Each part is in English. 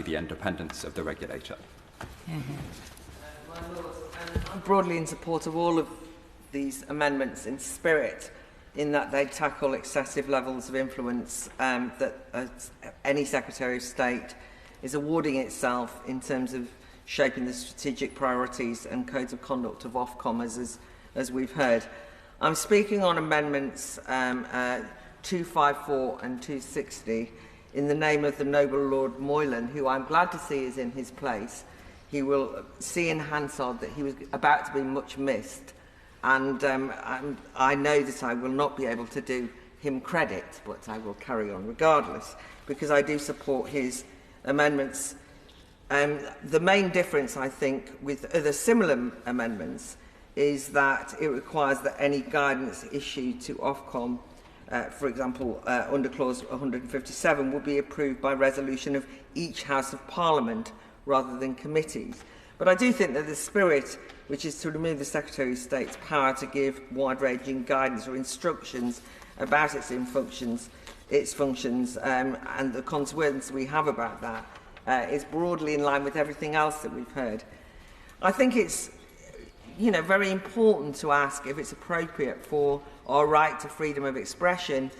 the independence of the regulator. I'm broadly in support of all of these amendments in spirit, in that they tackle excessive levels of influence that any Secretary of State is awarding itself in terms of shaping the strategic priorities and codes of conduct of Ofcom, as we've heard. I'm speaking on amendments 254 and 260 in the name of the noble Lord Moylan, who I'm glad to see is in his place. He will see in Hansard that he was about to be much missed, and I know that I will not be able to do him credit, but I will carry on regardless, because I do support his amendments. The main difference, I think, with other similar amendments is that it requires that any guidance issued to Ofcom, for example, under clause 157, will be approved by resolution of each House of Parliament rather than committees. But I do think that the spirit, which is to remove the Secretary of State's power to give wide-ranging guidance or instructions about its functions, and the consequence we have about that, is broadly in line with everything else that we've heard. I think it's very important to ask if it's appropriate for our right to freedom of expression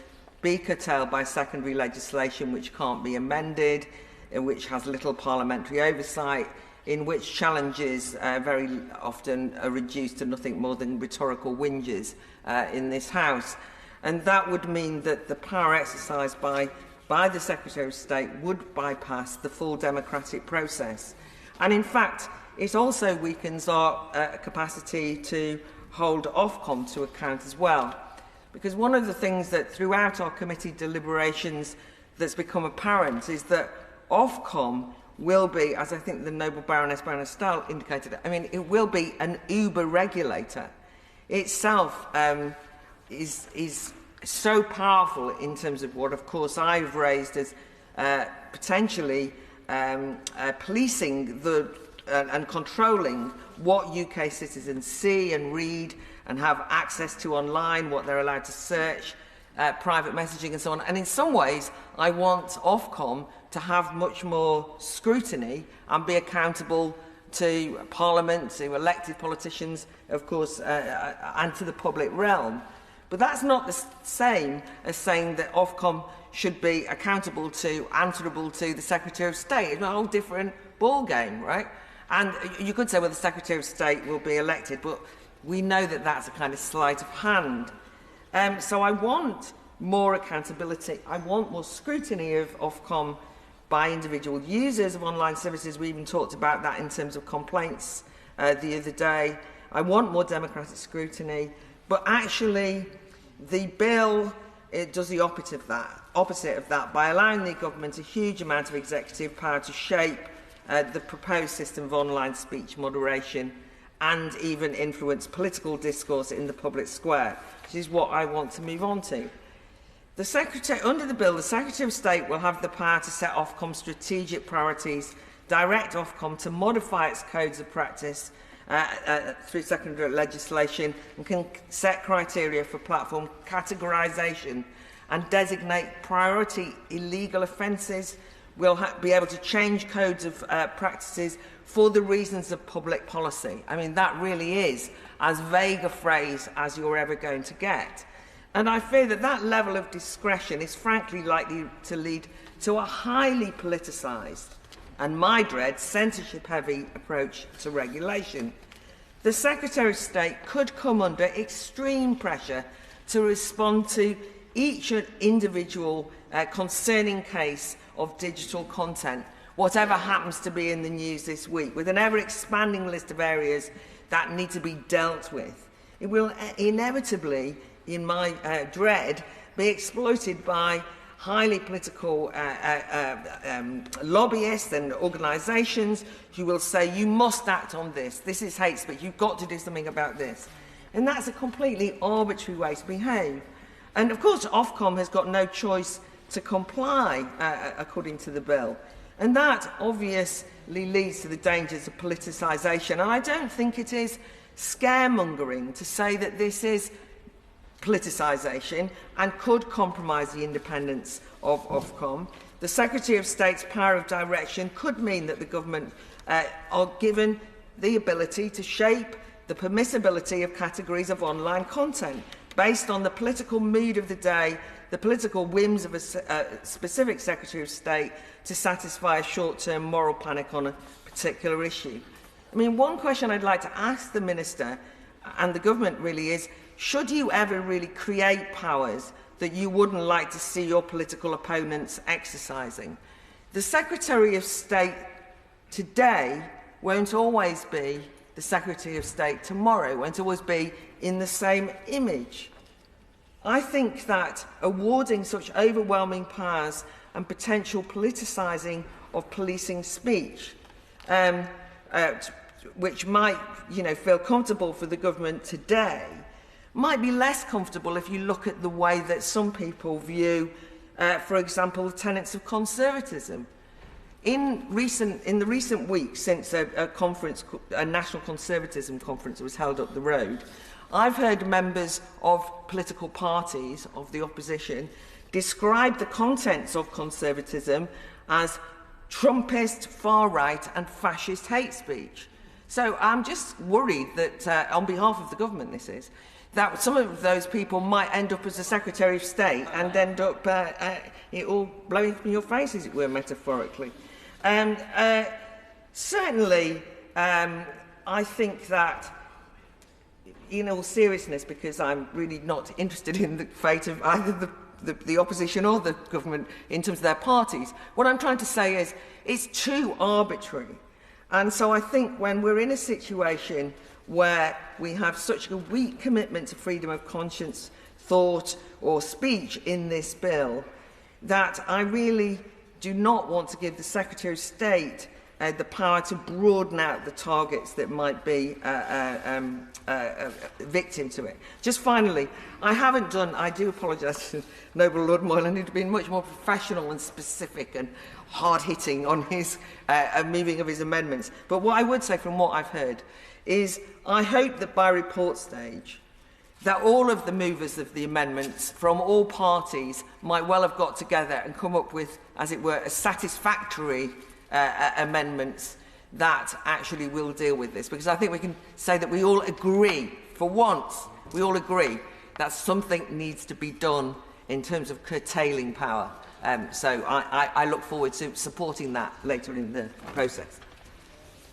be curtailed by secondary legislation which can't be amended, in which has little parliamentary oversight, in which challenges very often are reduced to nothing more than rhetorical whinges in this House. And that would mean that the power exercised by the Secretary of State would bypass the full democratic process. And in fact, it also weakens our capacity to hold Ofcom to account as well. Because one of the things that throughout our committee deliberations that's become apparent is that Ofcom will be, as I think the noble Baroness Stahl indicated, it will be an Uber regulator. Itself is so powerful in terms of what, of course, I've raised as potentially policing and controlling what UK citizens see and read and have access to online, what they're allowed to search, private messaging and so on. And in some ways, I want Ofcom to have much more scrutiny and be accountable to Parliament, to elected politicians, of course, and to the public realm. But that's not the same as saying that Ofcom should be accountable to, answerable to the Secretary of State. It's a whole different ballgame, right? And you could say, well, the Secretary of State will be elected, but we know that that's a kind of sleight of hand. So I want more accountability. I want more scrutiny of Ofcom by individual users of online services. We even talked about that in terms of complaints the other day. I want more democratic scrutiny. But actually, the bill does the opposite of that by allowing the government a huge amount of executive power to shape the proposed system of online speech moderation and even influence political discourse in the public square, which is what I want to move on to. Under the bill, the Secretary of State will have the power to set Ofcom strategic priorities, direct Ofcom to modify its codes of practice through secondary legislation, and can set criteria for platform categorisation and designate priority illegal offences. We'll be able to change codes of practices for the reasons of public policy. That really is as vague a phrase as you're ever going to get. And I fear that that level of discretion is frankly likely to lead to a highly politicised and, my dread, censorship-heavy approach to regulation. The Secretary of State could come under extreme pressure to respond to each individual concerning case of digital content, whatever happens to be in the news this week, with an ever-expanding list of areas that need to be dealt with. It will inevitably, in my dread, be exploited by highly political lobbyists and organisations who will say, you must act on this, this is hate speech, you've got to do something about this. And that's a completely arbitrary way to behave. And of course, Ofcom has got no choice to comply, according to the bill. And that obviously leads to the dangers of politicisation. And I don't think it is scaremongering to say that this is politicisation and could compromise the independence of Ofcom. the Secretary of State's power of direction could mean that the government are given the ability to shape the permissibility of categories of online content based on the political mood of the day, the political whims of a specific Secretary of State to satisfy a short-term moral panic on a particular issue. I mean, one question I'd like to ask the Minister and the government really is, should you ever really create powers that you wouldn't like to see your political opponents exercising? The Secretary of State today won't always be the Secretary of State tomorrow, won't always be in the same image. I think that awarding such overwhelming powers and potential politicising of policing speech, which might, feel comfortable for the government today, might be less comfortable if you look at the way that some people view, for example, the tenets of conservatism. In the recent weeks, since a national conservatism conference was held up the road, I've heard members of political parties of the opposition describe the contents of conservatism as Trumpist, far-right and fascist hate speech. So I'm just worried that, on behalf of the government this is, that some of those people might end up as a Secretary of State and end up it all blowing up in your face, as it were, metaphorically. Certainly, I think that, in all seriousness, because I'm really not interested in the fate of either the opposition or the government in terms of their parties, what I'm trying to say is it's too arbitrary. And so I think when we're in a situation where we have such a weak commitment to freedom of conscience, thought or speech in this bill, that I really do not want to give the Secretary of State the power to broaden out the targets that might be victim to it. Just finally, I do apologise to Noble Lord Moylan, who'd been much more professional and specific and hard-hitting on his moving of his amendments. But what I would say from what I've heard is I hope that by report stage that all of the movers of the amendments from all parties might well have got together and come up with, as it were, a satisfactory amendments that actually will deal with this. Because I think we can say that we all agree, for once, we all agree that something needs to be done in terms of curtailing power. So I look forward to supporting that later in the process.